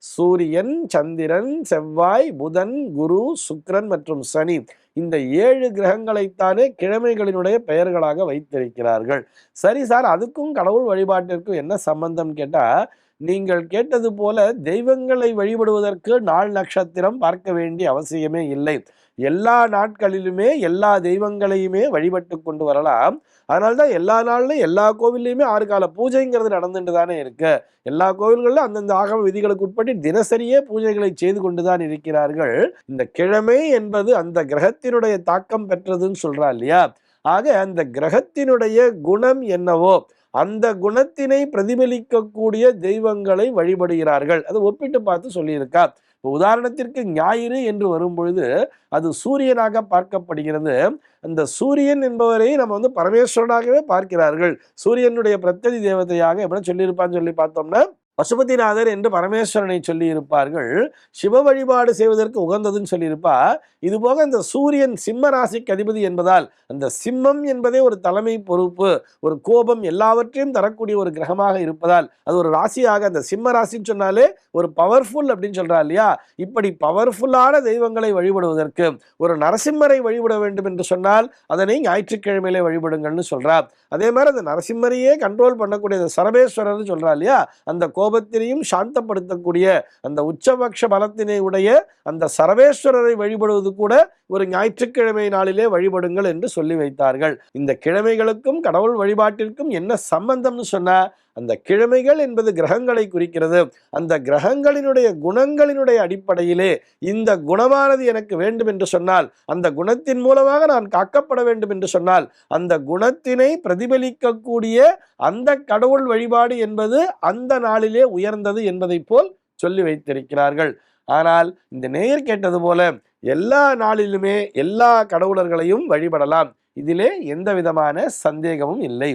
சூரியன், சந்திரன், செவ்வாய், புதன், குரு, சுக்கிரன் மற்றும் சனி இந்த 7 கிரகங்களைத்தானே கிழமைகளினுடைய பெயர்களாக வைத்திருக்கிறார்கள். சரி சார், அதுக்கும் கடவுள் வழிபாட்டிற்கும் என்ன சம்பந்தம் கேட்டா, நீங்கள் கேட்டது போல தெய்வங்களை வழிபடுவதற்கு நாள் நட்சத்திரம் பார்க்க வேண்டிய அவசியமே இல்லை. எல்லா நாட்களிலுமே எல்லா தெய்வங்களையுமே வழிபட்டு கொண்டு வரலாம். அதனால்தான் எல்லா நாள்லையும் எல்லா கோவில்லையுமே 6 கால பூஜைங்கிறது நடந்துட்டு தானே இருக்கு. எல்லா கோவில்களிலும் அந்தந்த ஆகம விதிகளுக்கு உட்பட்டு தினசரியே பூஜைகளை செய்து கொண்டுதான் இருக்கிறார்கள். இந்த கிழமை என்பது அந்த கிரகத்தினுடைய தாக்கம் பெற்றதுன்னு சொல்றா இல்லையா? ஆக அந்த கிரகத்தினுடைய குணம் என்னவோ அந்த குணத்தினை பிரதிபலிக்கக்கூடிய தெய்வங்களை வழிபடுகிறார்கள். அதை ஒப்பிட்டு பார்த்து சொல்லியிருக்கா. உதாரணத்திற்கு ஞாயிறு என்று வரும்பொழுது அது சூரியனாக பார்க்கப்படுகிறது. அந்த சூரியன் என்பவரை நம்ம பரமேஸ்வரனாகவே பார்க்கிறார்கள். சூரியனுடைய பிரத்யதி தேவதையாக எப்படி சொல்லியிருப்பான்னு சொல்லி பார்த்தோம்னா, பசுபதிநாதர் என்று பரமேஸ்வரனை சொல்லி இருப்பார்கள். சிவ வழிபாடு செய்வதற்கு உகந்ததுன்னு சொல்லியிருப்பா. இது போக இந்த சூரியன் சிம்ம ராசிக்கு அதிபதி என்பதால் அந்த சிம்மம் என்பதே ஒரு தலைமை பொறுப்பு, ஒரு கோபம் எல்லாவற்றையும் தரக்கூடிய ஒரு கிரகமாக இருப்பதால் அது ஒரு ராசியாக, அந்த சிம்ம ராசின்னு சொன்னாலே ஒரு பவர்ஃபுல் அப்படின்னு சொல்றா இல்லையா? இப்படி பவர்ஃபுல்லான தெய்வங்களை வழிபடுவதற்கு ஒரு நரசிம்மரை வழிபட வேண்டும் என்று சொன்னால் அதனை ஞாயிற்றுக்கிழமையிலே வழிபடுங்கள்னு சொல்றார். அதே மாதிரி அந்த நரசிம்மரையே கண்ட்ரோல் பண்ணக்கூடிய சரபேஸ்வரர்னு சொல்றா இல்லையா? அந்த கோபத்தினையும் சாந்தப்படுத்தக்கூடிய அந்த உச்சபக்ஷ பலத்தினை உடைய அந்த சரவேஸ்வரரை வழிபடுவது கூட ஒரு ஞாயிற்றுக்கிழமை நாளிலே வழிபடுங்கள் என்று சொல்லி வைத்தார்கள். இந்த கிழமைகளுக்கும் கடவுள் வழிபாட்டிற்கும் என்ன சம்பந்தம்னு சொன்னா, அந்த கிழமைகள் என்பது கிரகங்களை குறிக்கிறது. அந்த கிரகங்களினுடைய குணங்களினுடைய அடிப்படையிலே இந்த குணமானது எனக்கு வேண்டும் என்று சொன்னால், அந்த குணத்தின் மூலமாக நான் காக்கப்பட வேண்டும் என்று சொன்னால், அந்த குணத்தினை பிரதிபலிக்கக்கூடிய அந்த கடவுள் வழிபாடு என்பது அந்த நாளிலே உயர்ந்தது என்பதை போல் சொல்லி வைத்திருக்கிறார்கள். ஆனால் இந்த நேயர் கேட்டது போல எல்லா நாளிலுமே எல்லா கடவுளர்களையும் வழிபடலாம். இதிலே எந்த விதமான சந்தேகமும் இல்லை.